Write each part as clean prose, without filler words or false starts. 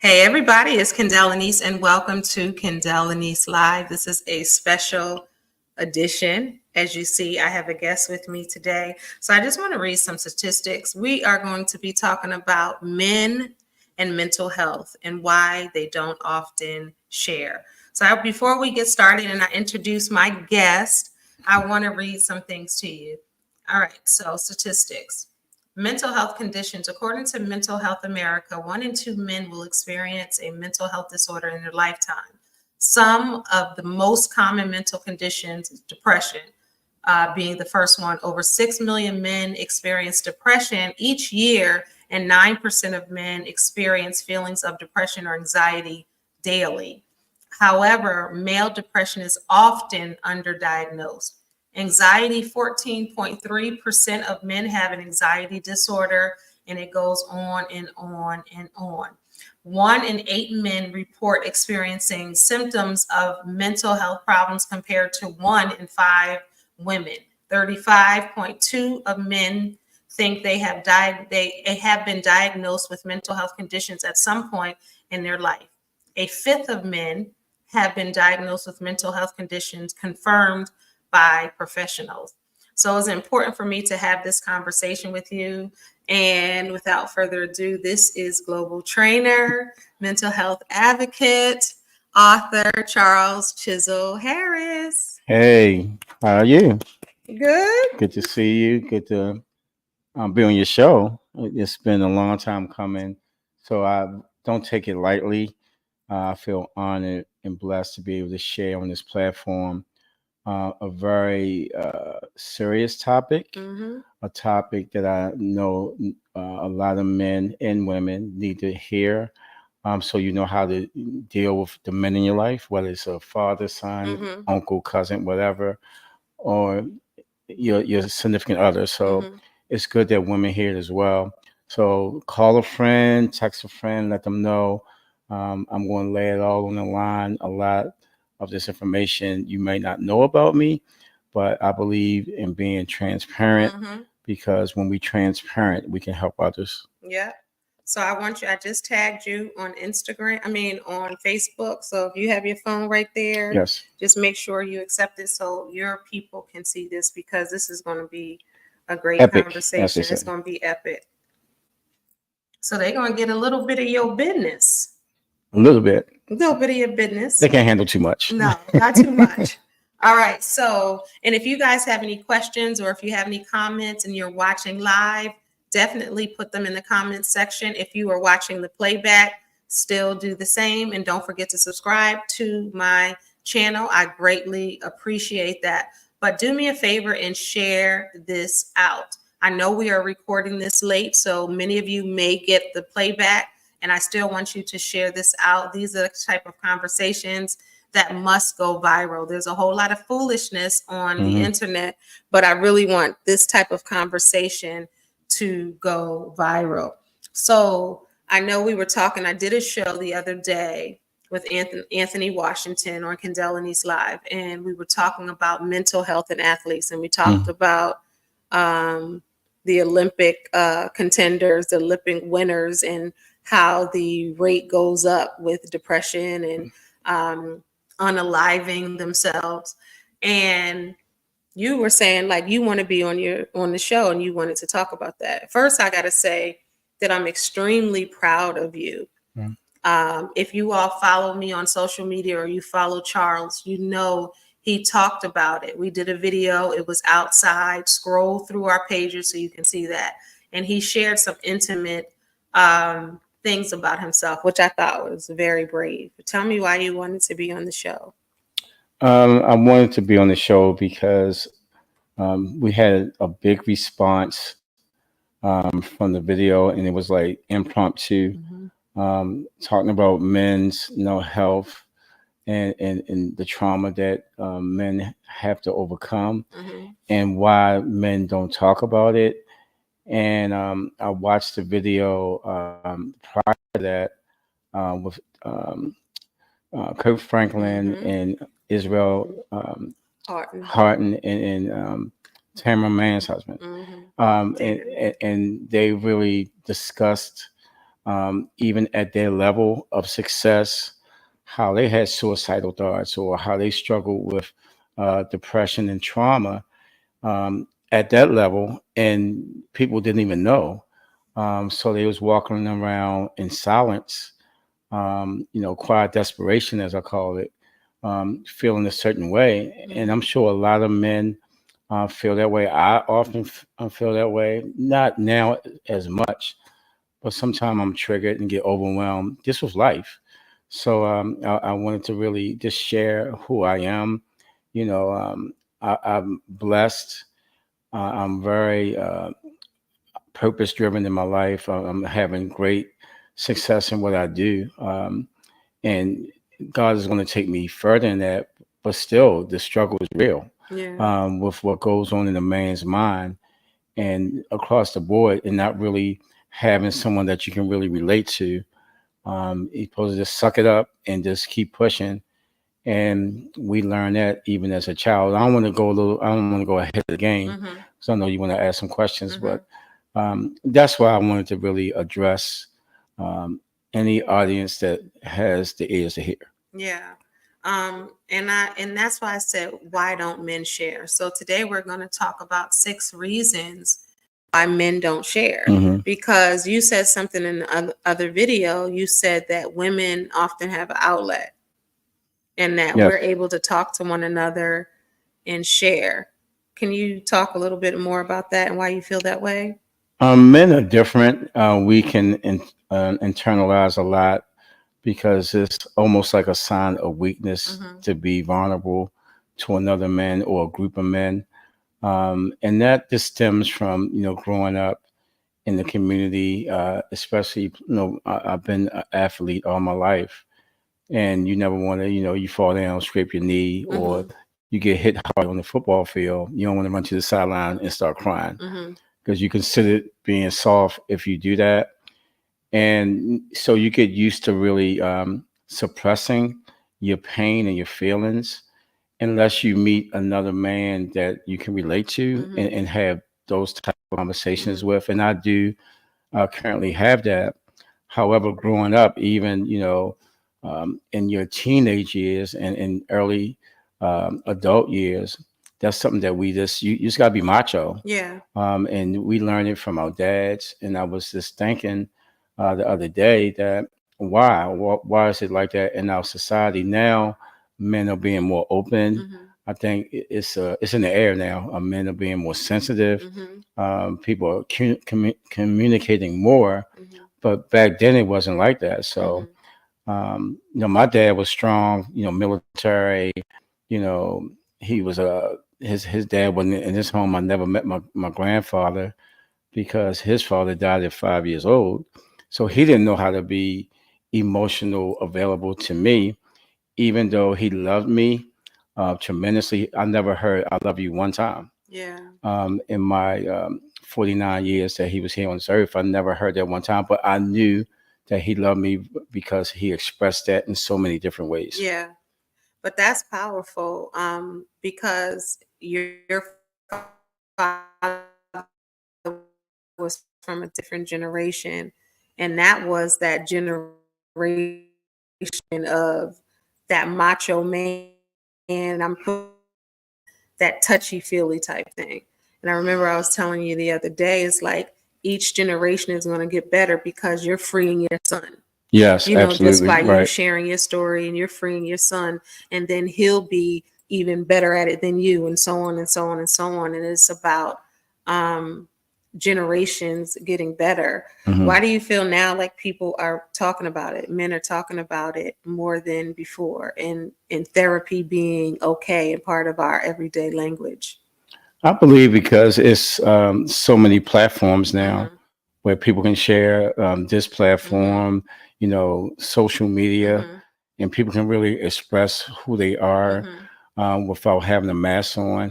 Hey everybody, it's Kendell Lenice and welcome to Kendell Lenice Live. This is a special edition. As you see, I have a guest with me today. So I just want to read some statistics. We are going to be talking about men and mental health and why they don't often share. So before we get started and I introduce my guest, I want to read some things to you. All right, so statistics. Mental health conditions. According to Mental Health America, 1 in 2 men will experience a mental health disorder in their lifetime. Some of the most common mental conditions, depression being the first one. Over 6 million men experience depression each year, and 9% of men experience feelings of depression or anxiety daily. However, male depression is often underdiagnosed. Anxiety, 14.3% of men have an anxiety disorder, and it goes on and on and on. 1 in 8 men report experiencing symptoms of mental health problems compared to 1 in 5 women. 35.2 of men think they have been diagnosed with mental health conditions at some point in their life. A fifth of men have been diagnosed with mental health conditions confirmed by professionals. So it's important for me to have this conversation with you. And without further ado, this is global trainer, mental health advocate, author Charles Chizel Harris. Hey, how are you? Good. Good to see you. Good to be on your show. It's been a long time coming, so I don't take it lightly. I feel honored and blessed to be able to share on this platform a very serious topic, a topic that I know a lot of men and women need to hear. So you know how to deal with the men in your life, whether it's a father, son, uncle, cousin, whatever, or your significant other. So it's good that women hear it as well. So call a friend, text a friend, let them know. I'm going to lay it all on the line. A lot of this information you may not know about me, but I believe in being transparent because when we transparent, we can help others. Yeah. So I just tagged you on on Facebook. So if you have your phone right there, Yes. just make sure you accept it so your people can see this, because this is going to be a great Epic, as they conversation. say. It's going to be epic. So they're going to get a little bit of your business. A little bit. A little bit of your business. They can't handle too much. No, not too much. All right. So, and if you guys have any questions or if you have any comments and you're watching live, definitely put them in the comments section. If you are watching the playback, still do the same. And don't forget to subscribe to my channel. I greatly appreciate that. But do me a favor and share this out. I know we are recording this late, so many of you may get the playback, and I still want you to share this out. These are the type of conversations that must go viral. There's a whole lot of foolishness on the internet, but I really want this type of conversation to go viral. So I know we were talking, I did a show the other day with Anthony Washington on Kendell Lenice Live, and we were talking about mental health and athletes, and we talked about the Olympic contenders, the Olympic winners, and how the rate goes up with depression and unaliving themselves. And you were saying like you want to be on the show and you wanted to talk about that. First, I got to say that I'm extremely proud of you. If you all follow me on social media or you follow Charles, you know he talked about it. We did a video. It was outside. Scroll through our pages so you can see that. And he shared some intimate things about himself, which I thought was very brave. Tell me why you wanted to be on the show. I wanted to be on the show because we had a big response from the video, and it was like impromptu, talking about men's health and the trauma that men have to overcome and why men don't talk about it. And I watched the video prior to that with Kirk Franklin and Israel Harton and Tamara Mann's husband. And they really discussed even at their level of success, how they had suicidal thoughts or how they struggled with depression and trauma at that level, and people didn't even know. So they was walking around in silence, quiet desperation, as I call it, feeling a certain way. And I'm sure a lot of men feel that way. I often feel that way, not now as much, but sometimes I'm triggered and get overwhelmed just with life. So I wanted to really just share who I am. You know, I'm blessed. I'm very purpose driven in my life. I'm having great success in what I do. And God is going to take me further in that. But still, the struggle is real Yeah. with what goes on in a man's mind and across the board, and not really having someone that you can really relate to. You're supposed to just suck it up and just keep pushing. And we learn that even as a child. I don't want to go ahead of the game, Mm-hmm. because I know you want to ask some questions, Mm-hmm. but that's why I wanted to really address um, any audience that has the ears to hear. Yeah. And that's why I said, why don't men share? So today we're going to talk about 6 reasons why men don't share. Hmm. Because you said something in the other video. You said that women often have an outlet, and that Yes. we're able to talk to one another and share. Can you talk a little bit more about that and why you feel that way? Men are different. We can internalize a lot because it's almost like a sign of weakness Mm-hmm. to be vulnerable to another man or a group of men. And that just stems from, growing up in the community, especially, I've been an athlete all my life, and you never want to, you fall down, scrape your knee, or Mm-hmm. you get hit hard on the football field. You don't want to run to the sideline and start crying Mm-hmm. because you consider it being soft if you do that. And so you get used to really suppressing your pain and your feelings unless you meet another man that you can relate to Mm-hmm. and have those type of Mm-hmm. conversations with. And I do currently have that. However, growing up, even in your teenage years and in early adult years, that's something that you just got to be macho. Yeah. And we learned it from our dads. And I was just thinking the other day that why is it like that in our society now? Men are being more open. Mm-hmm. I think it's in the air now. Men are being more sensitive. Mm-hmm. People are communicating more, Mm-hmm. but back then it wasn't like that. So, Mm-hmm. my dad was strong, military, you know, he was his dad wasn't in his home. I never met my grandfather because his father died at 5 years old. So he didn't know how to be emotional available to me, even though he loved me tremendously. I never heard "I love you" one time. Yeah. In my 49 years that he was here on this earth, I never heard that one time, but I knew that he loved me because he expressed that in so many different ways. Yeah. But that's powerful, because your father was from a different generation, and that was that generation of that macho man. I'm putting that touchy feely type thing. And I remember I was telling you the other day, it's like each generation is going to get better because you're freeing your son, Yes, just absolutely. by you Right. sharing your story, and you're freeing your son, and then he'll be even better at it than you, and so on and so on and so on. And it's about um, generations getting better. Hmm. Why do you feel now like people are talking about it? Men are talking about it more than before, and therapy being okay and part of our everyday language. I believe because it's so many platforms now Mm-hmm. where people can share this Mm-hmm. platform, social media, Mm-hmm. and people can really express who they are Mm-hmm. without having a mask on.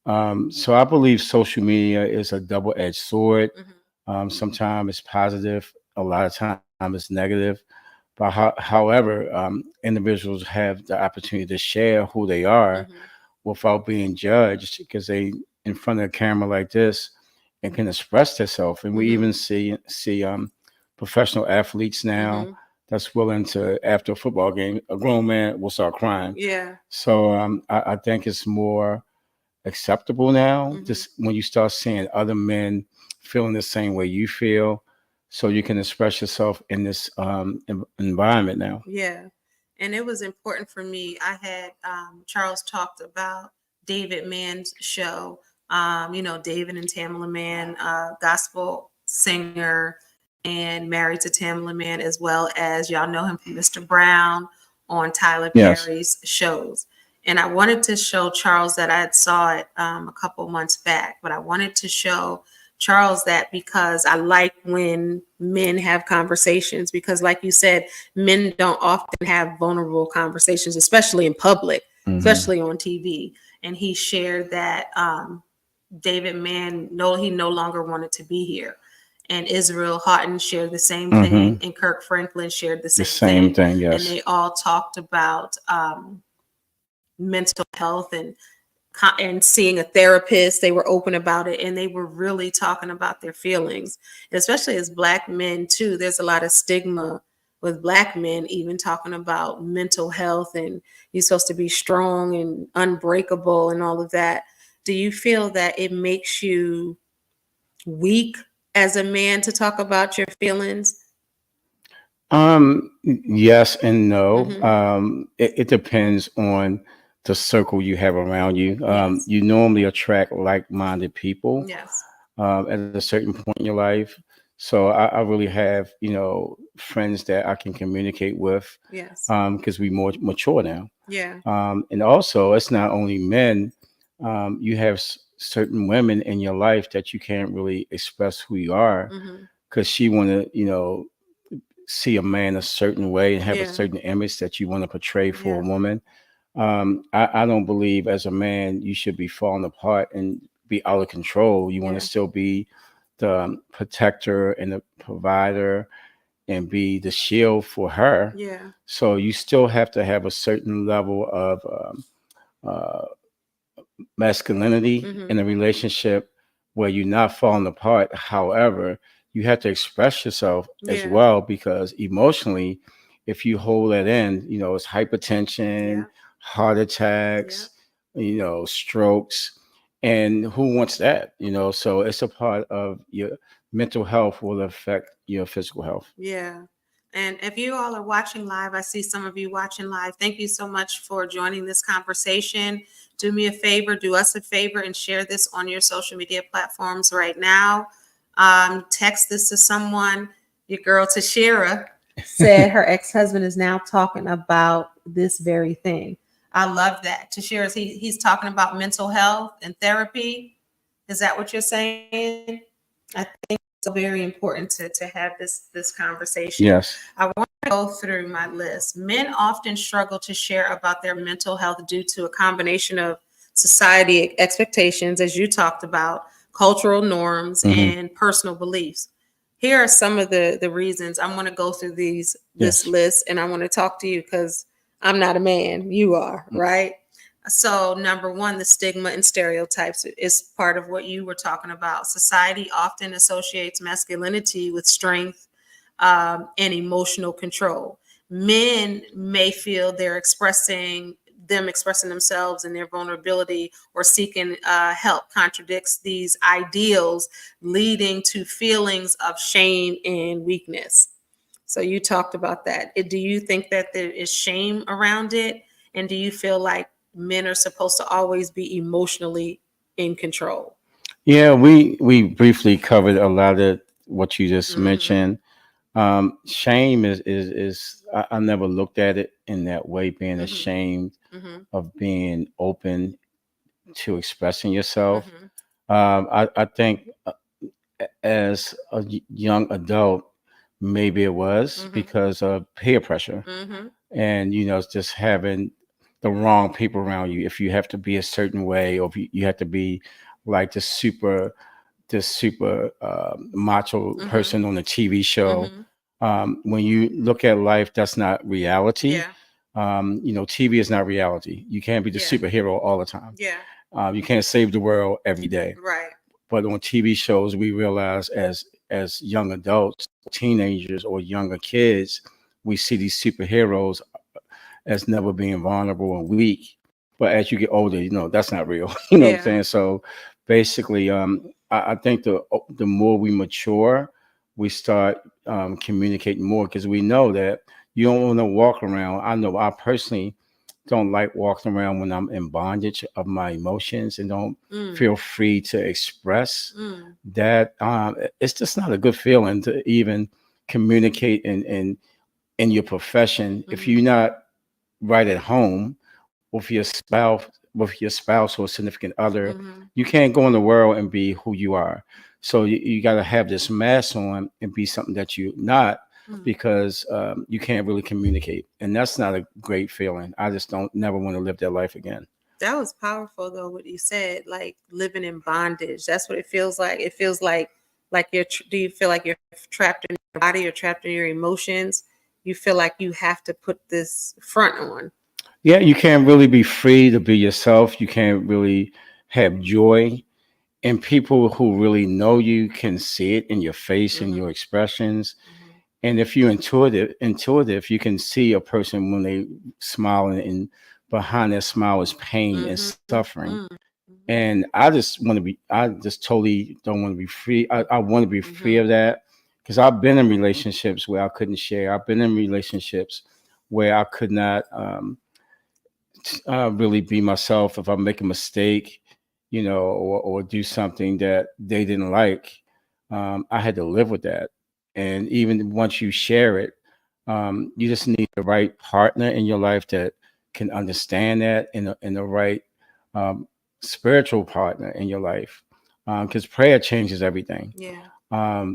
Mm-hmm. So I believe social media is a double-edged sword. Mm-hmm. Sometimes it's positive, a lot of times it's negative. But however, individuals have the opportunity to share who they are Mm-hmm. without being judged because they in front of a camera like this and can express themselves. And we Mm-hmm. even see professional athletes now Mm-hmm. that's willing to, after a football game, a grown man will start crying. Yeah. So I think it's more acceptable now. Mm-hmm. Just when you start seeing other men feeling the same way you feel, so you can express yourself in this environment now. Yeah. And it was important for me. I had Charles talked about David Mann's show. David and Tamala Mann, gospel singer and married to Tamala Mann, as well as y'all know him from Mr. Brown on Tyler Yes. Perry's shows. And I wanted to show Charles that I had saw it a couple months back, but I wanted to show Charles that because I like when men have conversations, because like you said, men don't often have vulnerable conversations, especially in public, Hmm. especially on TV. And he shared that David Mann, he no longer wanted to be here. And Israel Houghton shared the same Hmm. thing, and Kirk Franklin shared the The same same thing. thing. And Yes. they all talked about mental health and seeing a therapist. They were open about it, and they were really talking about their feelings, especially as Black men too. There's a lot of stigma with Black men even talking about mental health, and you're supposed to be strong and unbreakable and all of that. Do you feel that it makes you weak as a man to talk about your feelings? Yes and no. Mm-hmm. It depends on the circle you have around you. Yes. You normally attract like-minded people Yes. at a certain point in your life. So I really have, friends that I can communicate with Yes. because we more mature now. Yeah. And also, it's not only men. You have certain women in your life that you can't really express who you are Mm-hmm. because she want to, see a man a certain way and have a Yeah. certain image that you want to portray for Yeah. a woman. I don't believe as a man you should be falling apart and be out of control. You want to Yeah. still be the protector and the provider and be the shield for her. Yeah. So you still have to have a certain level of uh, masculinity Mm-hmm. in a relationship where you're not falling apart. However, you have to express yourself as Yeah. well because emotionally, if you hold that in, it's hypertension, Yeah. heart Yeah. attacks, strokes. And who wants that? So it's a part of your mental health will affect your physical health. Yeah. And if you all are watching live, I see some of you watching live. Thank you so much for joining this conversation. Do me a favor, do us a favor, and share this on your social media platforms right now. Text this to someone. Your girl Tashira said her ex-husband is now talking about this very thing. I love that. Tashira, he's talking about mental health and therapy. Is that what you're saying? I think it's so very important to have this conversation. Yes. I want to go through my list. Men often struggle to share about their mental health due to a combination of society expectations, as you talked about, cultural norms, Hmm. and personal beliefs. Here are some of the reasons. I'm going to go through this Yes. list, and I want to talk to you because I'm not a man. You are, right? So, number one, the stigma and stereotypes is part of what you were talking about. Society often associates masculinity with strength and emotional control. Men may feel them expressing themselves and their vulnerability or seeking help contradicts these ideals, leading to feelings of shame and weakness. So you talked about that. Do you think that there is shame around it? And do you feel like men are supposed to always be emotionally in control? Yeah, we briefly covered a lot of what you just Mm-hmm. mentioned. Shame is I never looked at it in that way, being Mm-hmm. ashamed Mm-hmm. of being open to expressing yourself. Mm-hmm. I think as a young adult, maybe it was Mm-hmm. because of peer pressure Mm-hmm. and just having the wrong people around you. If you have to be a certain way, or if you have to be like this super macho Mm-hmm. person on a TV show. Mm-hmm. When you look at life, that's not reality. Yeah. TV is not reality. You can't be the Yeah. superhero all the time. Yeah. You can't save the world every day. Right. But on TV shows, we realize as as young adults, teenagers, or younger kids, we see these superheroes as never being vulnerable and weak. But as you get older, that's not real. You know what I'm Yeah. saying? So basically, I think the more we mature, we start communicating more because we know that you don't want to walk around. I know I personally don't like walking around when I'm in bondage of my emotions and don't Mm. feel free to express Mm. that. It's just not a good feeling to even communicate in your profession if Mm-hmm. you're not right at home with your spouse or significant other. Mm-hmm. You can't go in the world and be who you are. So you got to have this mask on and be something that you're not, Mm. because you can't really communicate, and that's not a great feeling. I just don't never want to live that life again. That was powerful though, what you said, like living in bondage. That's what it feels like. It feels like do you feel like you're trapped in your body or trapped in your emotions? You feel like you have to put this front on. Yeah, you can't really be free to be yourself. You can't really have joy. And people who really know you can see it in your face and Mm-hmm. your expressions. Mm-hmm. And if you're intuitive, you can see a person when they smile, and behind that smile is pain and Mm-hmm. suffering. Mm-hmm. And I just totally don't want to be free. I want to be free Mm-hmm. of that because I've been in relationships where I couldn't share. I've been in relationships where I could not really be myself. If I make a mistake, or do something that they didn't like, I had to live with that. And even once you share it, you just need the right partner in your life that can understand that, in the right um, spiritual partner in your life, because prayer changes everything. Yeah.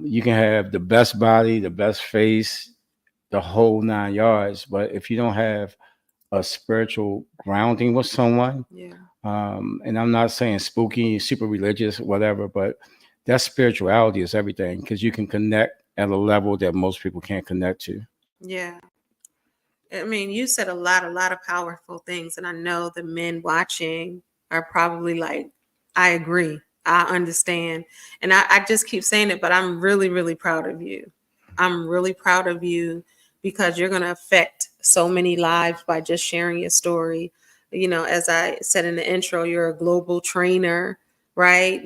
You can have the best body, the best face, the whole 9 yards, but if you don't have a spiritual grounding with someone, Yeah. and I'm not saying spooky, super religious, whatever, but that spirituality is everything because you can connect at a level that most people can't connect to. Yeah. I mean, you said a lot of powerful things, and I know the men watching are probably like, I agree. I understand. And I just keep saying it, but I'm really, really proud of you. I'm really proud of you because you're going to affect so many lives by just sharing your story. As I said in the intro, you're a global trainer, right?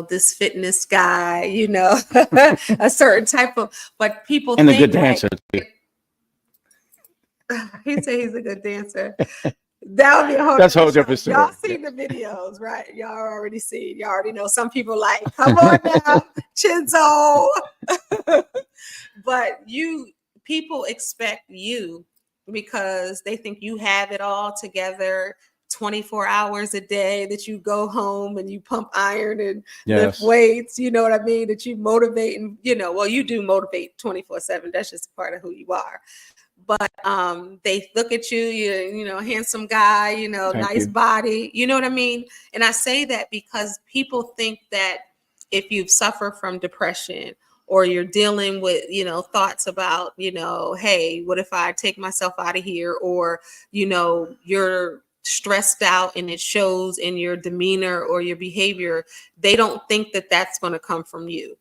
This fitness guy, a certain type of, but people And a good think like, dancer. he said he's a good dancer. That would be a whole That's a different whole show. different Y'all story. seen the videos, right? Y'all already seen. Y'all already know. Some people like, come on now, Chizel. But people expect you because they think you have it all together 24 hours a day, that you go home and you pump iron and lift Yes. weights. You know what I mean? That you motivate and, well, you do motivate 24/7. That's just a part of who you are. But they look at you, handsome guy, Thank nice you. body, you know what I mean? And I say that because people think that if you've suffered from depression or you're dealing with, thoughts about, hey, what if I take myself out of here? Or, you're stressed out and it shows in your demeanor or your behavior. They don't think that that's going to come from you.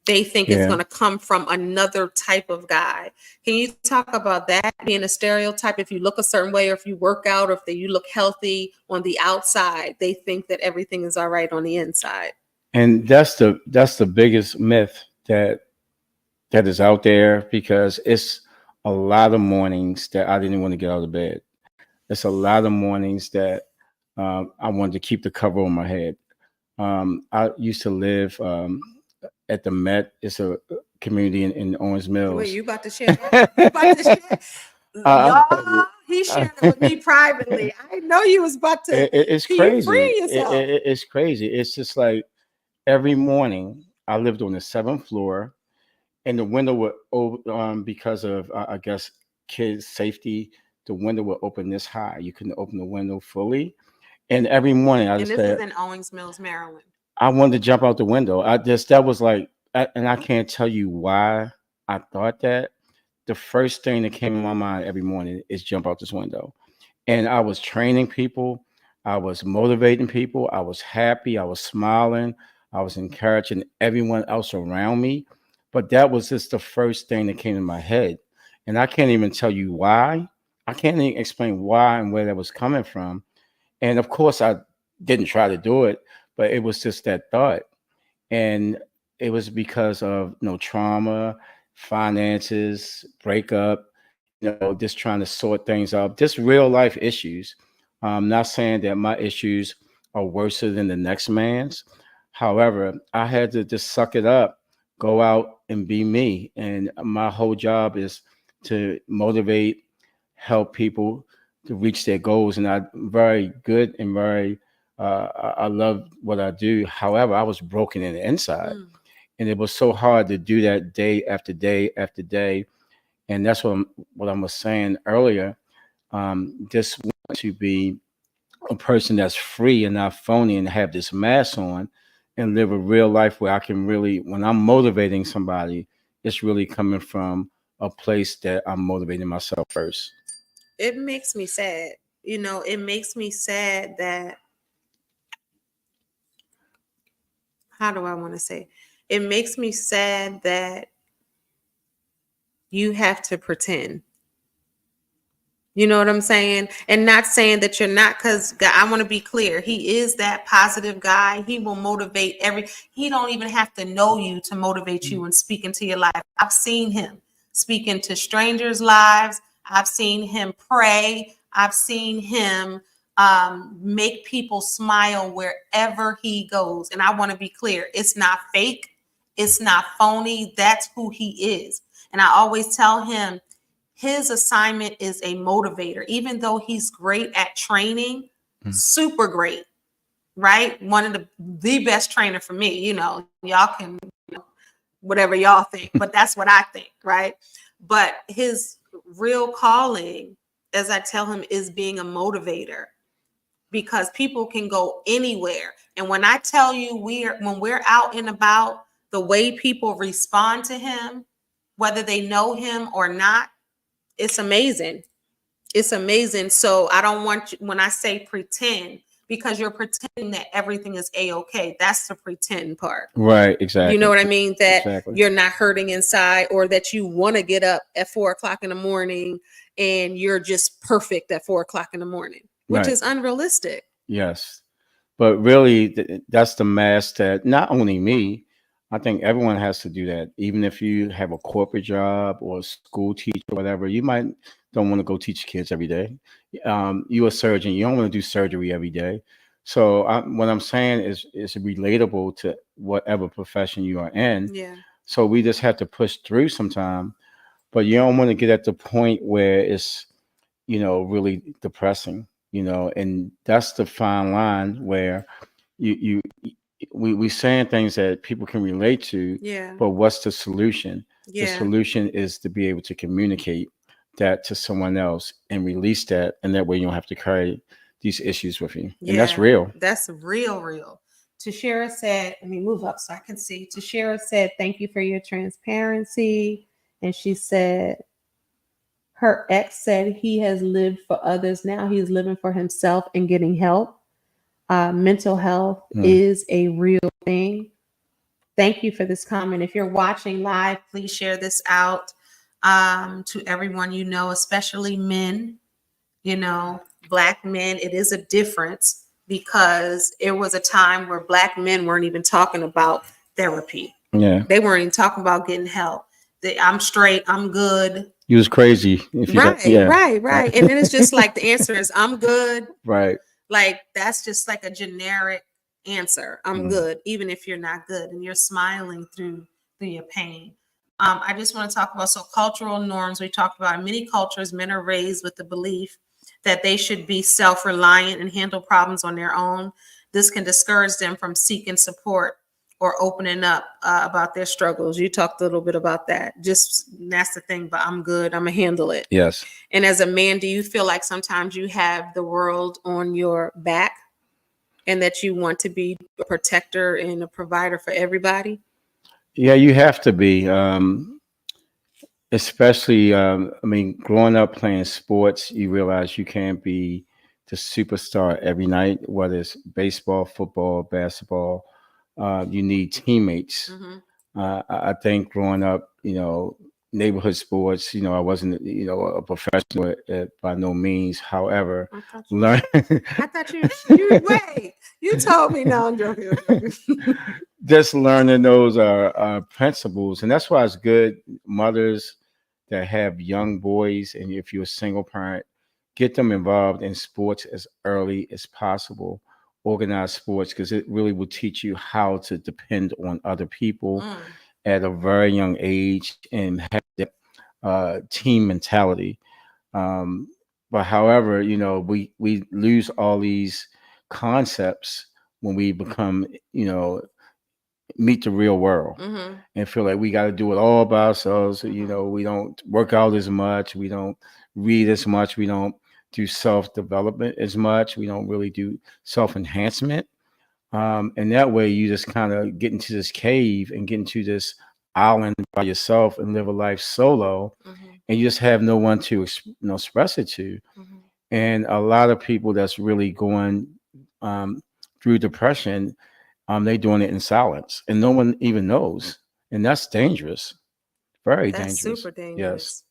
They think it's Yeah. going to come from another type of guy. Can you talk about that being a stereotype? If you look a certain way, or if you work out, or if you look healthy on the outside, they think that everything is all right on the inside. And that's the biggest myth that is out there, because it's a lot of mornings that I didn't want to get out of bed. It's a lot of mornings that I wanted to keep the cover on my head. I used to live at the Met. It's a community in Owens Wait, Mills. you about to share that? You about to share? I'm Y'all, he shared it with me privately. I know you was about to. it's Can you crazy. free yourself? It's crazy. It's just like every morning I lived on the seventh floor, and the window would because of I guess kids safety. The window would open this high. You couldn't open the window fully. And every morning I And just this is said in Owings Mills, Maryland. I wanted to jump out the window. I just that was like, and I can't tell you why I thought that. The first thing that came in my mind every morning is jump out this window. And I was training people, I was motivating people, I was happy, I was smiling, I was encouraging everyone else around me. But that was just the first thing that came to my head. And I can't even tell you why. I can't even explain why and where that was coming from. And of course, I didn't try to do it, but it was just that thought. And it was because of trauma, finances, breakup, just trying to sort things out, just real life issues. I'm not saying that my issues are worse than the next man's. However, I had to just suck it up, go out and be me. And my whole job is to motivate, help people to reach their goals. And I'm very good and very, I love what I do. However, I was broken in the inside. Mm. And it was so hard to do that day after day after day. And that's what I was saying earlier. Just want to be a person that's free and not phony and have this mask on and live a real life where I can really, when I'm motivating somebody, it's really coming from a place that I'm motivating myself first. It makes me sad. It makes me sad that, how do I want to say? It makes me sad that you have to pretend. You know what I'm saying? And not saying that you're not, because I want to be clear. He is that positive guy. He will motivate he don't even have to know you to motivate you and speak into your life. I've seen him speak into strangers' lives. I've seen him pray. I've seen him make people smile wherever he goes. And I want to be clear. It's not fake. It's not phony. That's who he is. And I always tell him, his assignment is a motivator, even though he's great at training, super great, right? One of the best trainer for me, y'all can, whatever y'all think, but that's what I think, right? But his real calling, as I tell him, is being a motivator, because people can go anywhere. And when I tell you when we're out and about, the way people respond to him, whether they know him or not, it's amazing. It's amazing. So I don't want you, when I say pretend, because you're pretending that everything is a-okay. That's the pretend part. Right, exactly. You know what I mean? That Exactly. you're not hurting inside, or that you want to get up at 4:00 in the morning and you're just perfect at 4:00 in the morning, which Right. is unrealistic. Yes. But really, that's the mask that not only me, I think everyone has to do that. Even if you have a corporate job or a school teacher, or whatever, you might don't want to go teach kids every day. You're a surgeon, you don't want to do surgery every day. So what I'm saying is relatable to whatever profession you are in. Yeah. So we just have to push through sometime. But you don't want to get at the point where it's really depressing. And that's the fine line where you we saying things that people can relate to, Yeah. but what's the solution? The Yeah. solution is to be able to communicate that to someone else and release that, and that way you don't have to carry these issues with you. And that's Yeah. real. That's real. Tashira said, let me move up so I can see. Tashira said, thank you for your transparency. And she said, her ex said he has lived for others. Now he's living for himself and getting help. Mental health is a real thing. Thank you for this comment. If you're watching live, please share this out to everyone you know, especially men, Black men. It is a difference, because it was a time where Black men weren't even talking about therapy. Yeah. They weren't even talking about getting help. I'm straight, I'm good. You was crazy. If you Right. And then it's just like the answer is I'm good. Right. Like that's just like a generic answer. I'm good, even if you're not good and you're smiling through your pain. I just want to talk about cultural norms. We talked about in many cultures, men are raised with the belief that they should be self-reliant and handle problems on their own. This can discourage them from seeking support or opening up about their struggles. You talked a little bit about that. That's the thing, but I'm good. I'm gonna handle it. Yes. And as a man, do you feel like sometimes you have the world on your back and that you want to be a protector and a provider for everybody? Yeah, you have to be. Especially, growing up playing sports, you realize you can't be the superstar every night, whether it's baseball, football, basketball, you need teammates. Mhm. I think growing up, neighborhood sports, I wasn't, a professional by no means. However, I thought you. learn I thought you wait. You told me no. I'm joking. I'm joking. just learning those principles, and that's why it's good mothers that have young boys, and if you're a single parent, get them involved in sports as early as possible. Organized sports, because it really will teach you how to depend on other people Mm, at a very young age and have that team mentality. Um, but however, we lose all these concepts when we become, meet the real world mm-hmm. and feel like we got to do it all by ourselves. Mm-hmm. We don't work out as much. We don't read as much. We don't do self development as much. We don't really do self enhancement. And that way, you just kind of get into this cave and get into this island by yourself and live a life solo, Mm-hmm. and you just have no one to express it to. Mm-hmm. And a lot of people that's really going um, through depression, they doing it in silence, and no one even knows, and that's dangerous, very That's dangerous. super Yes, dangerous.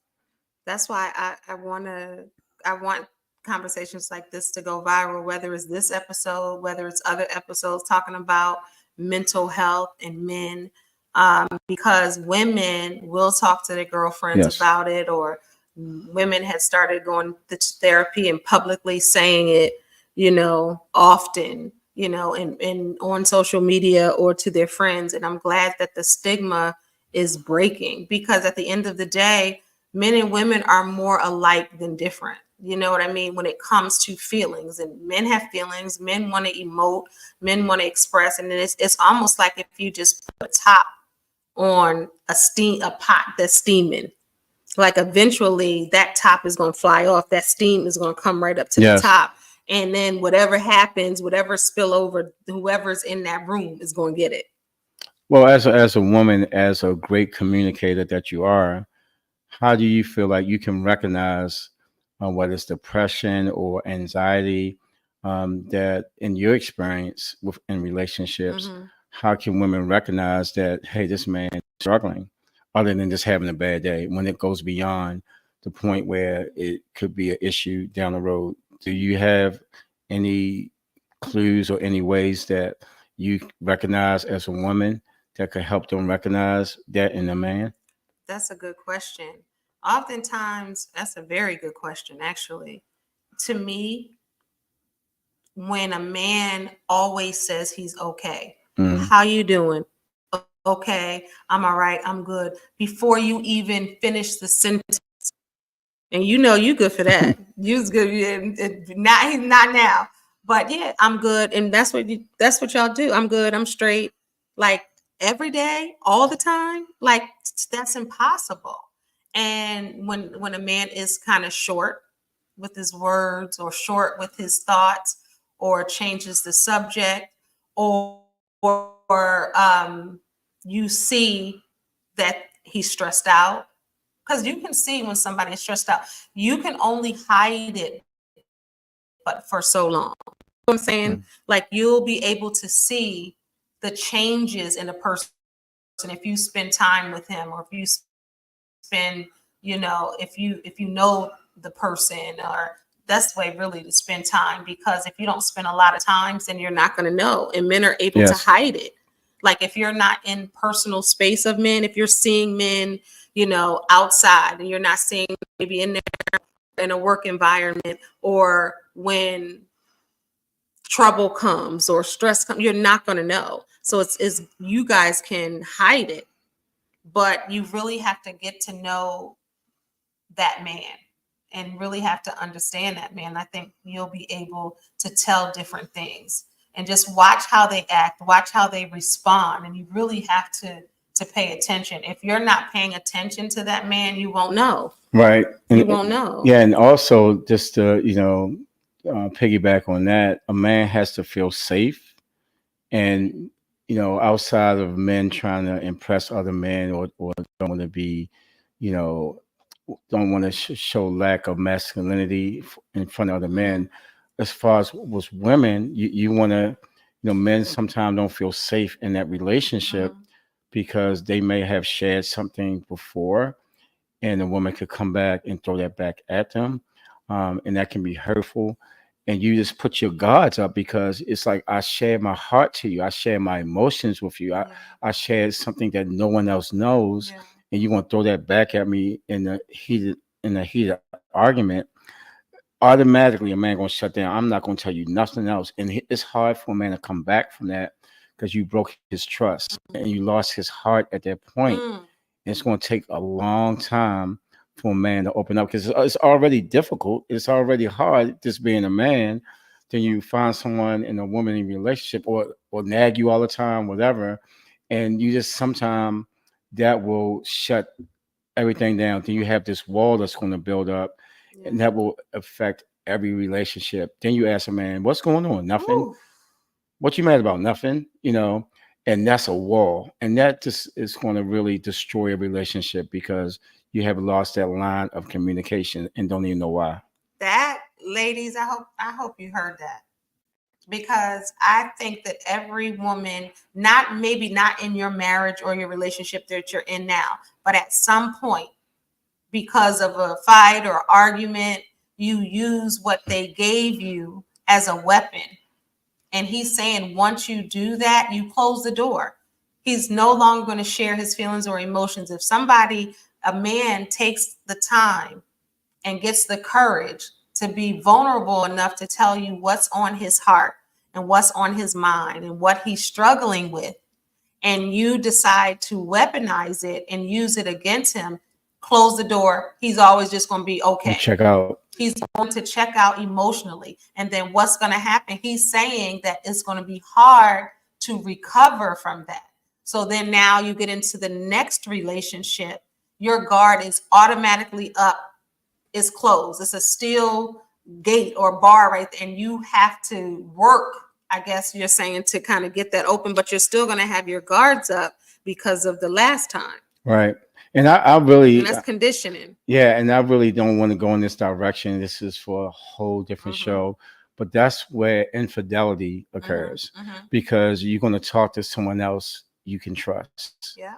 That's why I want conversations like this to go viral, whether it's this episode, whether it's other episodes talking about mental health and men, because women will talk to their girlfriends yes, about it, or women had started going to therapy and publicly saying it, often, and on social media or to their friends. And I'm glad that the stigma is breaking, because at the end of the day, men and women are more alike than different. You know what I mean? When it comes to feelings, and men have feelings, men want to emote, men want to express, and it's almost like if you just put a top on a pot that's steaming, like eventually that top is going to fly off, that steam is going to come right up to the yes. top, and then whatever happens, whatever spill over, whoever's in that room is going to get it. Well, as a woman, as a great communicator that you are, how do you feel like you can recognize whether it's depression or anxiety, that in your experience in relationships, Mm-hmm. how can women recognize that, hey, this man is struggling, other than just having a bad day, when it goes beyond the point where it could be an issue down the road? Do you have any clues or any ways that you recognize as a woman that could help them recognize that in a man? That's a good question. Oftentimes, that's a very good question, actually. To me, when a man always says he's okay, Mm-hmm. how you doing? Okay, I'm all right, I'm good. Before you even finish the sentence, and you good for that. You's good. Not he's not now, but yeah, I'm good, and that's what y'all do. I'm good. I'm straight. Like every day, all the time. Like that's impossible. And when a man is kind of short with his words, or short with his thoughts, or changes the subject, or you see that he's stressed out, because you can see when somebody is stressed out. You can only hide it but for so long. You know what I'm saying? Like you'll be able to see the changes in a person if you spend time with him, or if you spend, if you know the person, or that's the way really to spend time, because if you don't spend a lot of times, then you're not going to know. And men are able to Yes. hide it. Like if you're not in personal space of men, if you're seeing men, outside, and you're not seeing maybe in there in a work environment, or when trouble comes or stress comes, you're not going to know. So it's you guys can hide it, but you really have to get to know that man and really have to understand that man. I think you'll be able to tell different things, and just watch how they act, watch how they respond, and you really have to pay attention. If you're not paying attention to that man, you won't know. Right. You won't know. Yeah, and also just to, piggyback on that, a man has to feel safe, and outside of men trying to impress other men, or don't want to be, you know, don't want to show lack of masculinity in front of other Mhm. men. As far as was women, you want to Men sometimes don't feel safe in that relationship because they may have shared something before, and the woman could come back and throw that back at them, and that can be hurtful. And you just put your guards up because it's like I shared my heart to you, I shared my emotions with you, I shared something that no one else knows, and you want to throw that back at me in the heated argument. Automatically, a man gonna shut down. I'm not gonna tell you nothing else, and it's hard for a man to come back from that because you broke his trust and you lost his heart at that point. It's going to take a long time for a man to open up because it's already difficult. It's already hard just being a man. Then you find someone in a woman in a relationship or nag you all the time, whatever, and you just sometimes that will shut everything down. Then you have this wall that's going to build up, and that will affect every relationship. Then you ask a man, "What's going on?" Nothing. Ooh. What you mad about? Nothing. And that's a wall, and that just is going to really destroy a relationship because you have lost that line of communication and don't even know why. That, ladies, I hope you heard that, because I think that every woman, maybe not in your marriage or your relationship that you're in now, but at some point, because of a fight or argument, you use what they gave you as a weapon. And he's saying once you do that, you close the door. He's no longer going to share his feelings or emotions. If a man takes the time and gets the courage to be vulnerable enough to tell you what's on his heart and what's on his mind and what he's struggling with, and you decide to weaponize it and use it against him, close the door. He's always just going to be okay. Check out. He's going to check out emotionally. And then what's going to happen? He's saying that it's going to be hard to recover from that. So then now you get into the next relationship. Your guard is automatically up. It's closed. It's a steel gate or bar right there. And you have to work, I guess you're saying, to kind of get that open, but you're still going to have your guards up because of the last time. Right. And I really, and that's conditioning. Yeah, and I really don't want to go in this direction. This is for a whole different show. But that's where infidelity occurs because you're going to talk to someone else you can trust. Yeah.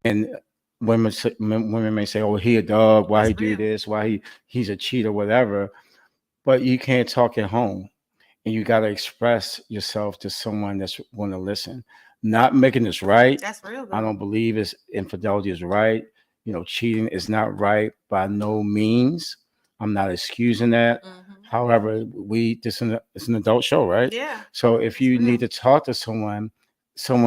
And women may say, "Oh, he a dog. Why he do this? Why he's a cheater, whatever." But you can't talk at home, and you got to express yourself to someone that's going to listen. Not making this right. That's real good. I don't believe infidelity is right. Cheating is not right by no means. I'm not excusing that. However, it's an adult show, right? Yeah. So if you need to talk to someone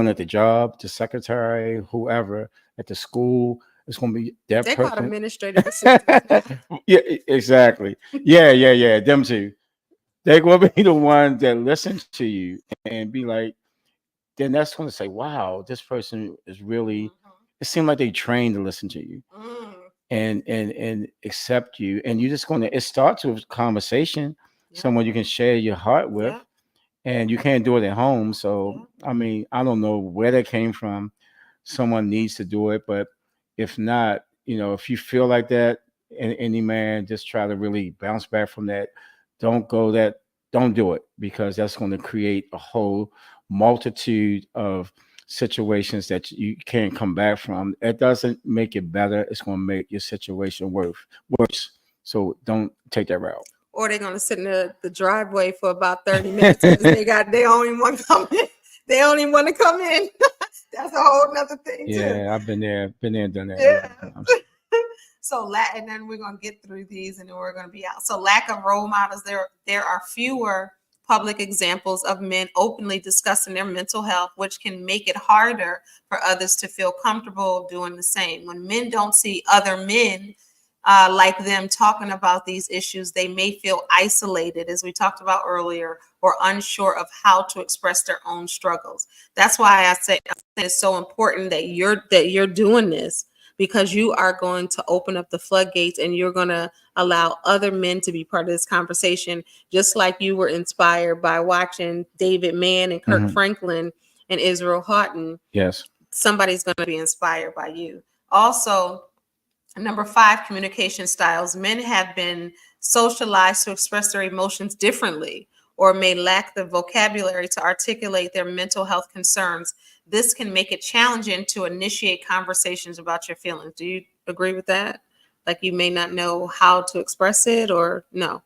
at the job, the secretary, whoever at the school, it's going to be that they person. Call administrative assistant. Yeah, exactly. Yeah. Them two. They're going to be the ones that listen to you and be like, then that's going to say, wow, this person is really, it seems like they trained to listen to you and accept you. And you're just going to, it starts with conversation, someone you can share your heart with, and you can't do it at home. So, I mean, I don't know where that came from. Someone needs to do it. But if not, if you feel like that, any man, just try to really bounce back from that. Don't do it because that's going to create a whole multitude of situations that you can't come back from. It doesn't make it better. It's going to make your situation worse. So don't take that route. Or they're going to sit in the driveway for about 30 minutes because they only want to come in. They only want to come in. That's a whole nother thing too. Yeah, I've been there, done that. Yeah. So, and then we're going to get through these and then we're going to be out. So lack of role models. There are fewer public examples of men openly discussing their mental health, which can make it harder for others to feel comfortable doing the same. When men don't see other men like them talking about these issues, they may feel isolated, as we talked about earlier, or unsure of how to express their own struggles. That's why I say it's so important that you're doing this, because you are going to open up the floodgates and you're going to allow other men to be part of this conversation, just like you were inspired by watching David Mann and Kirk Franklin and Israel Houghton. Yes. Somebody's going to be inspired by you. Also, number 5, communication styles. Men have been socialized to express their emotions differently or may lack the vocabulary to articulate their mental health concerns. This can make it challenging to initiate conversations about your feelings. Do you agree with that? Like you may not know how to express it or no?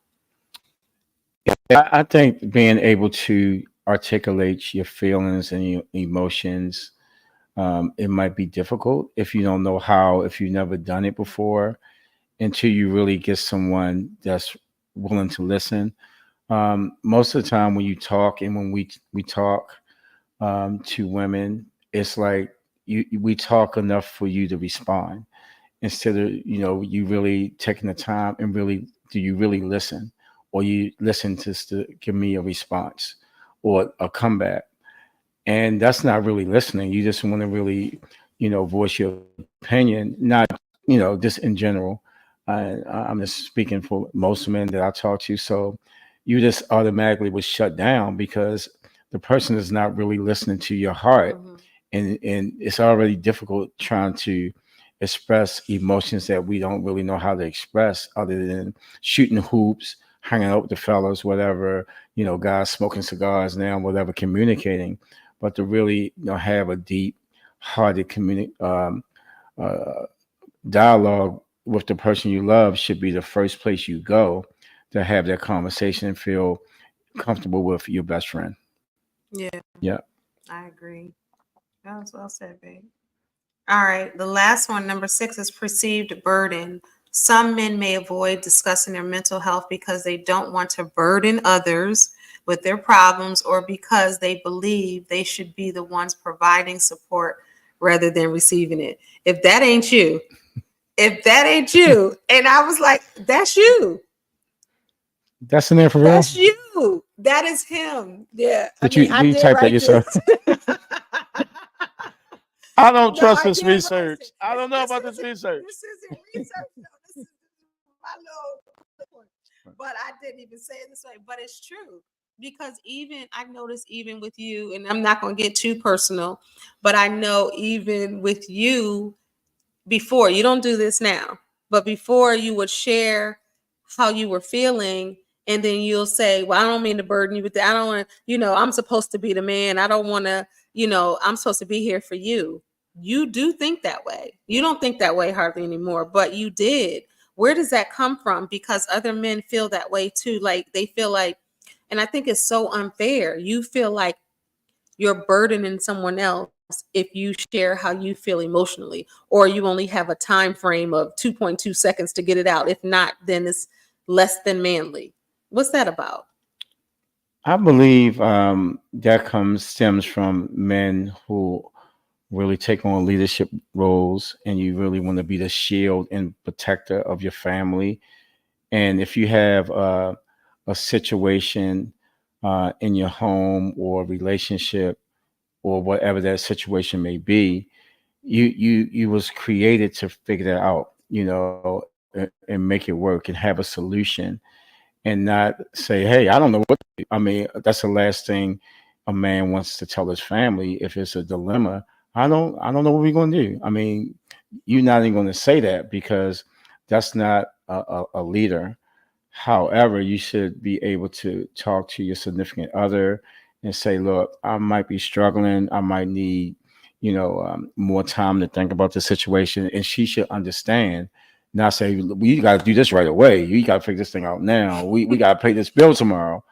I think being able to articulate your feelings and your emotions, it might be difficult if you don't know how, if you've never done it before, until you really get someone that's willing to listen. Most of the time when you talk and when we talk to women, it's like we talk enough for you to respond instead of you really taking the time and really do you really listen, or you listen just to give me a response or a comeback, and that's not really listening. You just want to really voice your opinion, not just in general. I'm just speaking for most men that I talk to. So you just automatically was shut down because the person is not really listening to your heart, Mm-hmm. and it's already difficult trying to express emotions that we don't really know how to express other than shooting hoops, hanging out with the fellas, whatever, guys smoking cigars now, whatever, communicating. But to really have a deep hearted uh, dialogue with the person you love should be the first place you go to have that conversation and feel comfortable with your best friend. Yeah, Yeah. I agree. That was well said, babe. All right. The last one, number 6, is perceived burden. Some men may avoid discussing their mental health because they don't want to burden others with their problems or because they believe they should be the ones providing support rather than receiving it. If that ain't you, if that ain't you, and I was like, that's you. That's in there for real? That's you. That is him. Yeah. I Did mean, you I did you did type that write yourself? this. I don't No, trust I this did write research. it. I don't know This about this isn't research. this isn't research. No, this is my little one. But I didn't even say it this way. But it's true. Because even I noticed even with you, and I'm not gonna get too personal, but I know even with you, before you don't do this now, but before you would share how you were feeling, and then you'll say, well, I don't mean to burden you with that. I don't want to, I'm supposed to be the man. I don't want to, I'm supposed to be here for you. You do think that way. You don't think that way hardly anymore, but you did. Where does that come from? Because other men feel that way too. Like they feel like, and I think it's so unfair. You feel like you're burdening someone else if you share how you feel emotionally, or you only have a time frame of 2.2 seconds to get it out. If not, then it's less than manly. What's that about? I believe that comes stems from men who really take on leadership roles, and you really want to be the shield and protector of your family. And if you have a situation in your home or relationship or whatever that situation may be, you was created to figure that out, and make it work and have a solution, and not say, "Hey, I don't know what to do." I mean, that's the last thing a man wants to tell his family if it's a dilemma. I don't know what we're going to do. I mean, you're not even going to say that because that's not a leader. However, you should be able to talk to your significant other and say, "Look, I might be struggling. I might need, more time to think about the situation," and she should understand. Not say, "We got to do this right away. You got to figure this thing out now. We got to pay this bill tomorrow,"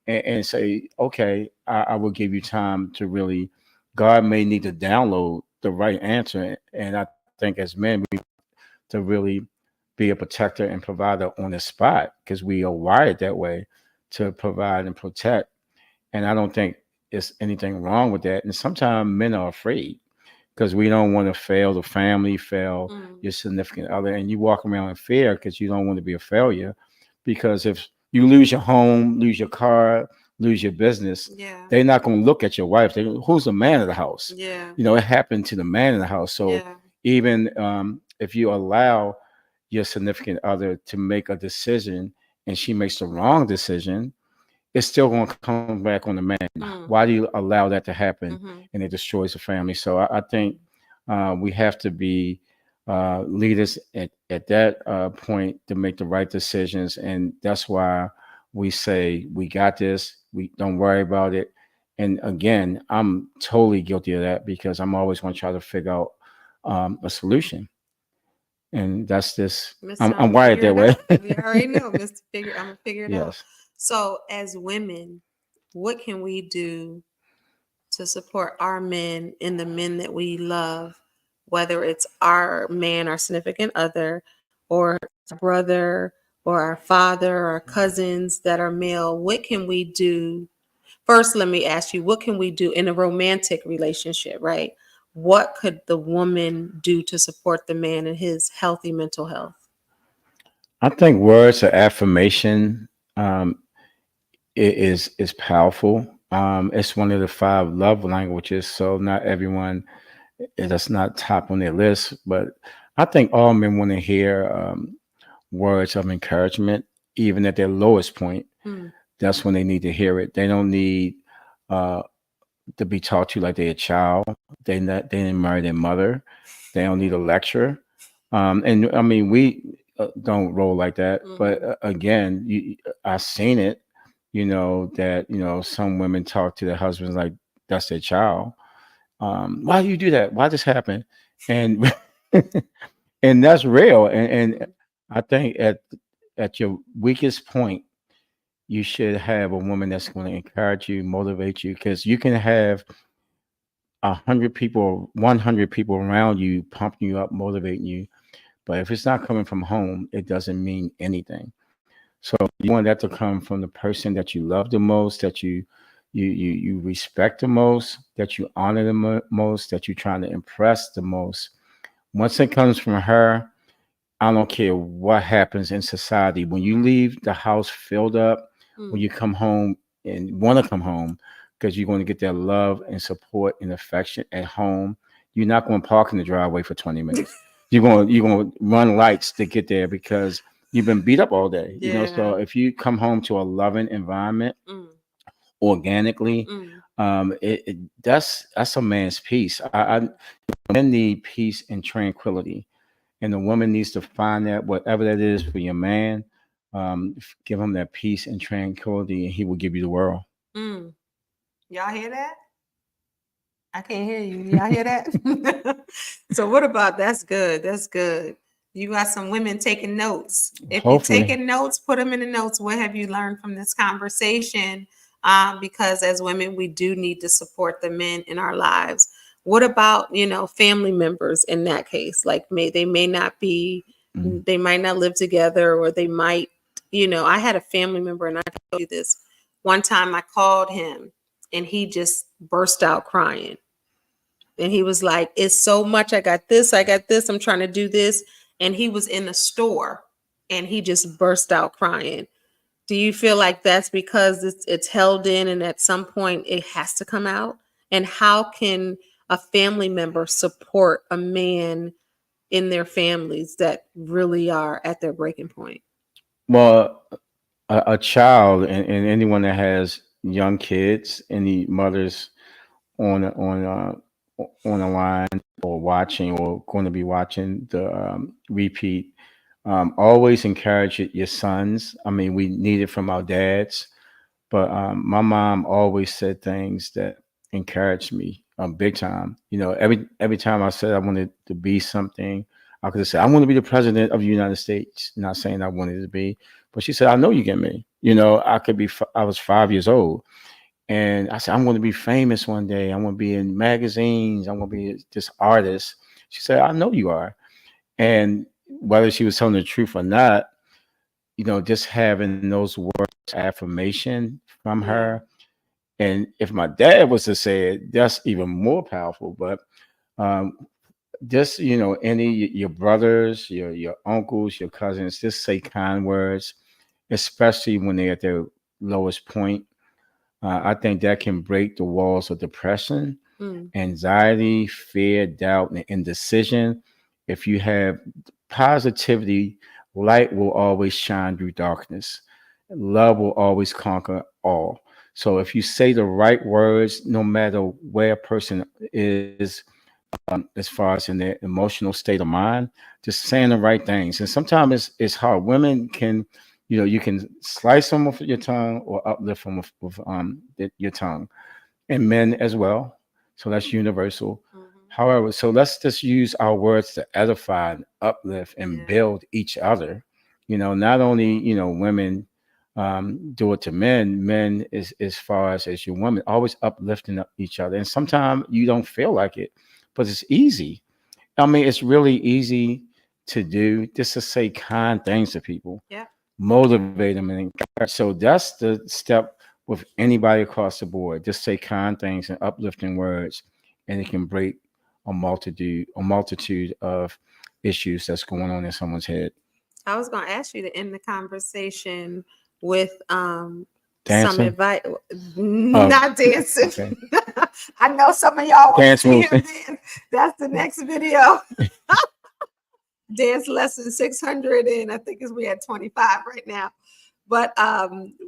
and say, "Okay, I will give you time to really." God may need to download the right answer, and I think as men, we to really be a protector and provider on the spot because we are wired that way to provide and protect. And I don't think there's anything wrong with that. And sometimes men are afraid because we don't want to fail the family, fail Mm, your significant other, and you walk around in fear because you don't want to be a failure. Because if you lose your home, lose your car, lose your business, yeah. they're not going to look at your wife. Who's the man of the house? Yeah. It happened to the man in the house. So Yeah. even if you allow your significant other to make a decision and she makes the wrong decision, it's still going to come back on the man. Why Mm, do you allow that to happen? mm-hmm. And it destroys the family. So I think we have to be leaders at that point to make the right decisions. And that's why we say, we got this, we don't worry about it. And again, I'm totally guilty of that because I'm always going to try to figure out a solution. And that's this, Mister, I'm I'm gonna wired figure that it way. out. We already know, Mister. Figure. I'm gonna figure it out. Yes. So, as women, what can we do to support our men and the men that we love, whether it's our man, our significant other, or our brother, or our father, or our cousins that are male? What can we do? First, let me ask you, what can we do in a romantic relationship, right? What could the woman do to support the man in his healthy mental health? I think words of affirmation um, is powerful. It's one of the five love languages, so not everyone that's not top on their list. But I think all men want to hear words of encouragement, even at their lowest point. Mm, That's when they need to hear it. They don't need uh, to be taught to like they're a child. They didn't marry their mother. They don't need a lecture. And I mean, we don't roll like that. But mhm, again, I seen it. That some women talk to their husbands like that's their child. Why do you do that? Why this happen? And and that's real. And mhm, I think at your weakest point, you should have a woman that's going to encourage you, motivate you, because you can have 100 people, 100 people around you pumping you up, motivating you. But if it's not coming from home, it doesn't mean anything. So you want that to come from the person that you love the most, that you respect the most, that you honor the most, that you're trying to impress the most. Once it comes from her, I don't care what happens in society. When you leave the house filled up, when mm. you come home and want to come home, because you're going to get that love and support and affection at home, you're not going to park in the driveway for 20 minutes. You're going to run lights to get there because you've been beat up all day. So Yeah. if you come home to a loving environment Mm, organically, mm, that's a man's peace. Men need peace and tranquility, and the woman needs to find that whatever that is for your man. Give him that peace and tranquility, and he will give you the world. mm. Y'all hear that? I can't hear you. Y'all hear that? So what about that's good. That's good. You got some women taking notes. If you're Hopefully. taking notes, put them in the notes. What have you learned from this conversation? Because as women, we do need to support the men in our lives. What about, family members in that case? Like they may not be, Mhm. they might not live together, or they might, I had a family member, and I told you this one time. I called him and he just burst out crying. And he was like, it's so much. I got this. I'm trying to do this. And he was in the store and he just burst out crying. Do you feel like that's because it's held in and at some point it has to come out? And how can a family member support a man in their families that really are at their breaking point? Well, a child and anyone that has young kids, any mothers on the line or watching or going to be watching the repeat, always encourage your sons. I mean, we need it from our dads. But my mom always said things that encouraged me big time. Every time I said I wanted to be something, I could say I want to be the president of the United States. Not saying I wanted to be, but she said, "I know you get me." I could be. I was 5 years old, and I said, "I'm going to be famous one day. I'm going to be in magazines. I'm going to be this artist." She said, "I know you are." And whether she was telling the truth or not, just having those words of affirmation from Yeah. her. And if my dad was to say it, that's even more powerful. But um, just, any your brothers, your uncles, your cousins, just say kind words, especially when they're at their lowest point. I think that can break the walls of depression, Mm, anxiety, fear, doubt, and indecision. If you have positivity, light will always shine through darkness. Love will always conquer all. So if you say the right words, no matter where a person is, as far as in their emotional state of mind, just saying the right things. And sometimes it's hard. Women can You can slice them with your tongue or uplift them with your tongue, and men as well. So that's universal. Mhm. However, so let's just use our words to edify and uplift and Yeah. build each other. Not only women do it to men. Men is as far as your women always uplifting up each other, and sometimes you don't feel like it, but it's easy. I mean, it's really easy to do just to say kind things to people, Yeah. motivate them, and encourage. So that's the step with anybody across the board. Just say kind things and uplifting words, and it can break a multitude of issues that's going on in someone's head. I was going to ask you to end the conversation with some Dancing, advice. uh, Not dancing. okay, I know some of y'all want to dance see moves. him dance. That's the next video. Dance lesson 600, and I think we at 25 right now. But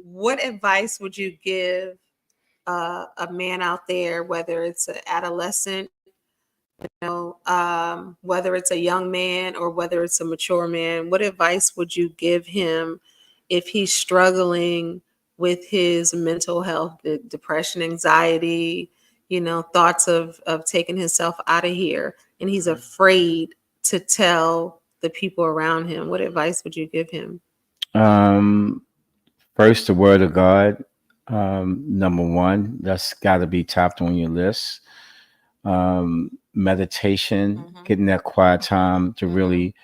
what advice would you give a man out there, whether it's an adolescent, whether it's a young man or whether it's a mature man? What advice would you give him if he's struggling with his mental health, the depression, anxiety, thoughts of taking himself out of here, and he's afraid to tell the people around him? What advice would you give him? Um, First, the word of God. Number one, that's got to be topped on your list. Meditation, Mhm. getting that quiet time to Mhm. really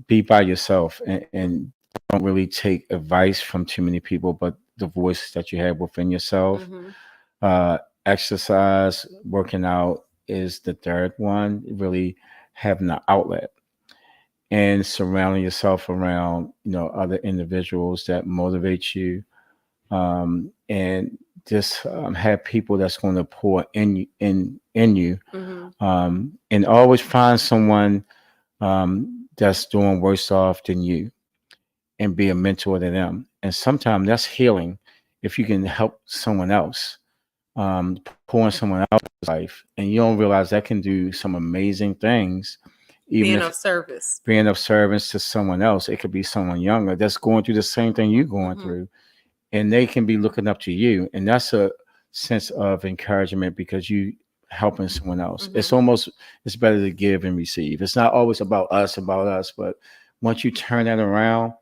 be by yourself and don't really take advice from too many people, but the voice that you have within yourself. Mhm. Uh, Exercise, working out is the third one. Really having an outlet and surrounding yourself around other individuals that motivate you, and just have people that's going to pour in you, Mhm. and always find someone that's doing worse off than you and be a mentor to them. And sometimes that's healing if you can help someone else, pour in someone else's life, and you don't realize that can do some amazing things, even Being if of service. being of service to someone else. It could be someone younger that's going through the same thing you're going Mhm. through, and they can be looking up to you, and that's a sense of encouragement because you helping someone else. Mhm. It's better to give and receive. It's not always about us, but once you turn that around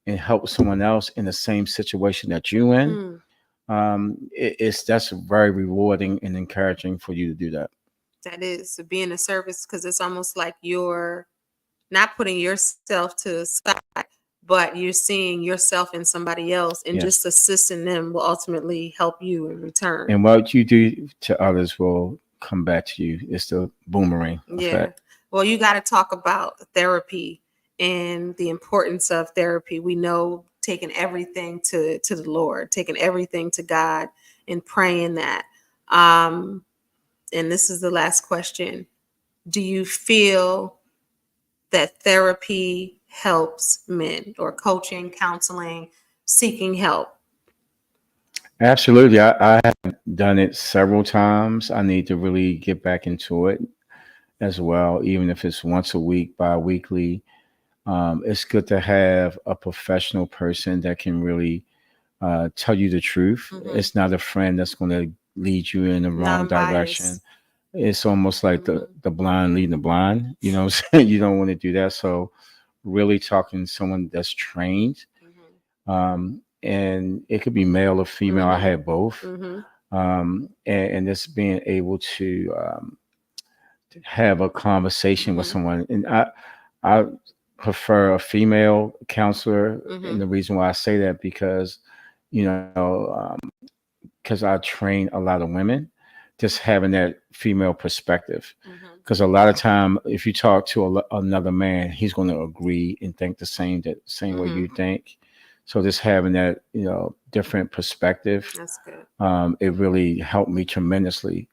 and help someone else in the same situation that you in, Mm. it's that's very rewarding and encouraging for you to do that. That is to be in a service, because it's almost like you're not putting yourself to the side, but you're seeing yourself in somebody else, and Yes, just assisting them will ultimately help you in return. and what you do to others will come back to you. It's the boomerang Yeah. effect. Well, you got to talk about therapy and the importance of therapy. We know taking everything to the Lord, taking everything to God, and praying that. Um, and this is the last question. Do you feel that therapy helps men, or coaching, counseling, seeking help? Absolutely. I have done it several times. I need to really get back into it as well, even if it's once a week, bi-weekly. It's good to have a professional person that can really tell you the truth. Hmm. It's not a friend that's going to lead you in the wrong direction. Non-bias. It's almost like the, Hmm. the blind leading the blind. You know what I'm saying? You don't want to do that. So, really talking to someone that's trained, Hmm. and it could be male or female. I Hmm. had both, Hmm. and just being able to have a conversation with Hmm. someone. And I prefer a female counselor, and Hmm. the reason why I say that because you know because I train a lot of women, just having that female perspective. Hmm. Because a lot of time, if you talk to another man, he's going to agree and think the same way Hmm. you think. So just having that different perspective, That's good. it really helped me tremendously.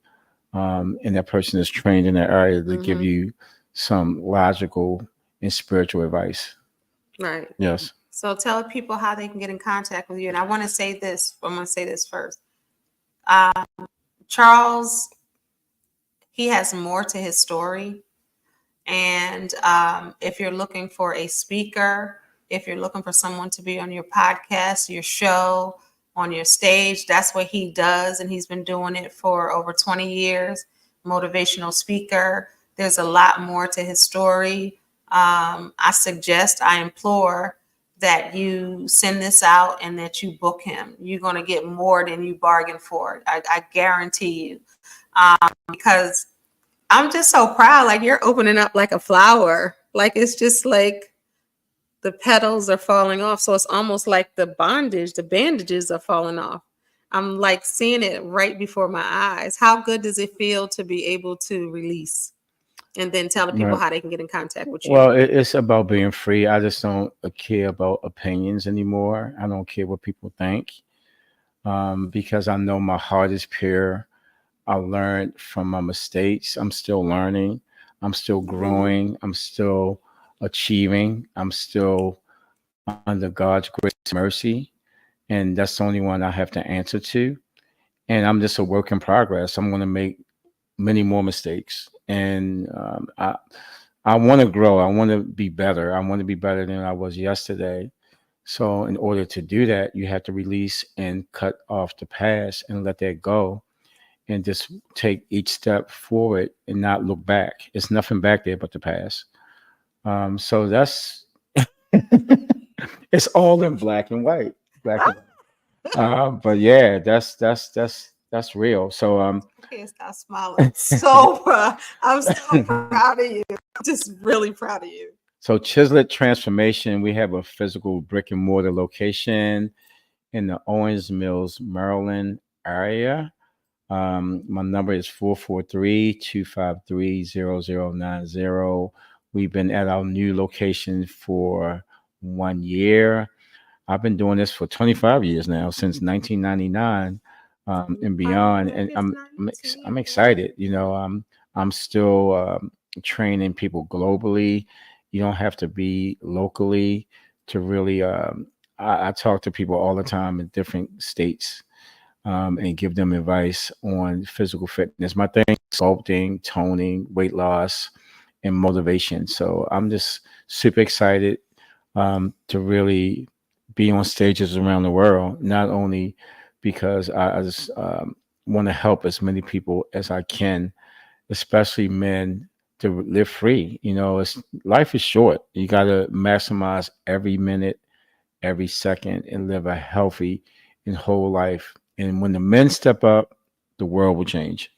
And that person is trained in that area to give Hmm. you some logical and spiritual advice. Right. Yes. So tell people how they can get in contact with you. And I want to say this. I'm going to say this first. Uh, Charles, he has more to his story. And if you're looking for a speaker, if you're looking for someone to be on your podcast, your show, on your stage, that's what he does. And he's been doing it for over 20 years. Motivational speaker. There's a lot more to his story. I implore that you send this out and that you book him. You're going to get more than you bargained for. I guarantee you. Because I'm just so proud. Like, you're opening up like a flower. Like, it's just like the petals are falling off. So it's almost like the bandages are falling off. I'm like seeing it right before my eyes. How good does it feel to be able to release and then tell the people Right. how they can get in contact with you? Well, it's about being free. I just don't care about opinions anymore. I don't care what people think, because I know my heart is pure. I learned from my mistakes. I'm still learning. I'm still growing. I'm still achieving. I'm still under God's grace and mercy. And that's the only one I have to answer to. And I'm just a work in progress. I'm going to make many more mistakes. And I want to grow. I want to be better. I want to be better than I was yesterday. So, in order to do that, you have to release and cut off the past and let that go and just take each step forward and not look back. It's nothing back there but the past. So that's it's all in black and white. Black and but yeah, that's real. So I can't stop smiling. So proud. I'm so proud of you. I'm just really proud of you. so Chiselet Transformation, we have a physical brick and mortar location in the Owens Mills, Maryland area. My number is 443-253-0090. We've been at our new location for 1 year. I've been doing this for 25 years now, since 1999, and beyond. And I'm excited. I'm still training people globally. You don't have to be locally to really. I talk to people all the time in different states, and give them advice on physical fitness. My thing is sculpting, toning, weight loss, and motivation. So I'm just super excited, to really be on stages around the world, not only because I just want to help as many people as I can, especially men, to live free. Life is short. You got to maximize every minute, every second, and live a healthy and whole life. And when the men step up, the world will change.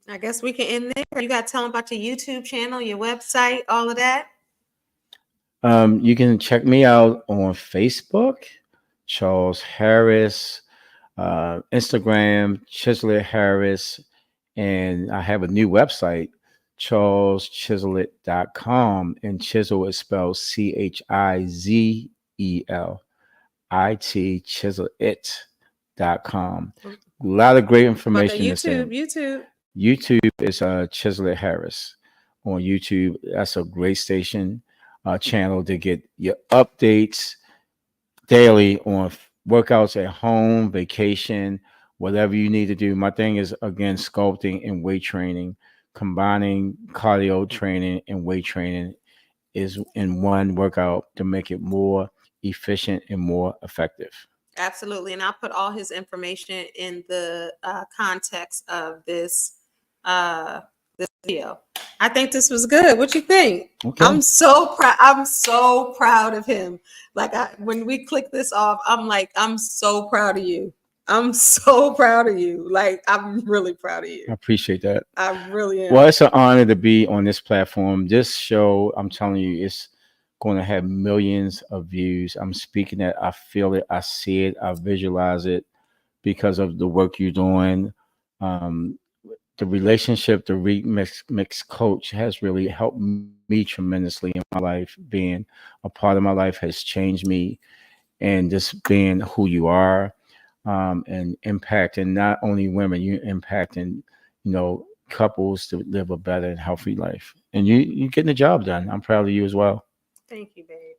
I guess we can end there. You got to tell them about your YouTube channel, your website, all of that. You can check me out on Facebook, Charles Harris, Instagram, Chiselet Harris, and I have a new website, charleschizelet.com, and chisel is spelled Chizel. Chizelit.com. A lot of great information. YouTube is Chiselet Harris on YouTube. That's a great station, channel to get your updates daily on workouts at home, vacation, whatever you need to do. My thing is, again, sculpting and weight training, combining cardio training and weight training is in one workout to make it more efficient and more effective. Absolutely. And I'll put all his information in the context of this video. I think this was good. What you think? Okay. I'm so proud. I'm so proud of him. Like, when we click this off, I'm like, I'm so proud of you. I'm so proud of you. Like, I'm really proud of you. I appreciate that. I really am. Well, it's an honor to be on this platform. This show, I'm telling you, it's going to have millions of views. I'm speaking it. I feel it. I see it. I visualize it because of the work you're doing. The relationship, the remix coach has really helped me tremendously in my life. Being a part of my life has changed me, and just being who you are, and impacting not only women, you impacting, couples to live a better and healthy life. And you're getting the job done. I'm proud of you as well. Thank you, babe.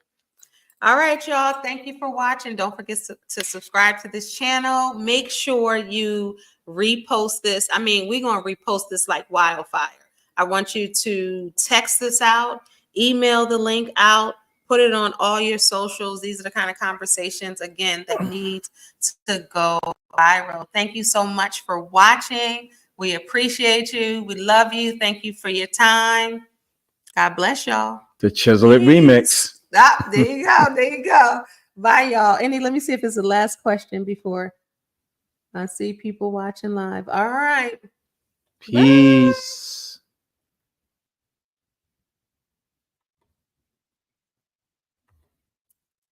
All right, y'all. Thank you for watching. Don't forget to subscribe to this channel. Make sure you repost this. I mean, we're going to repost this like wildfire. I want you to text this out, email the link out, Put it on all your socials. These are the kind of conversations, again, that need to go viral. Thank you so much for watching. We appreciate you. We love you. Thank you for your time. God bless y'all. The Chizel It remix. Ah, there you go. There you go. Bye, y'all. Let me see if it's the last question before I see people watching live. All right. Peace. Bye.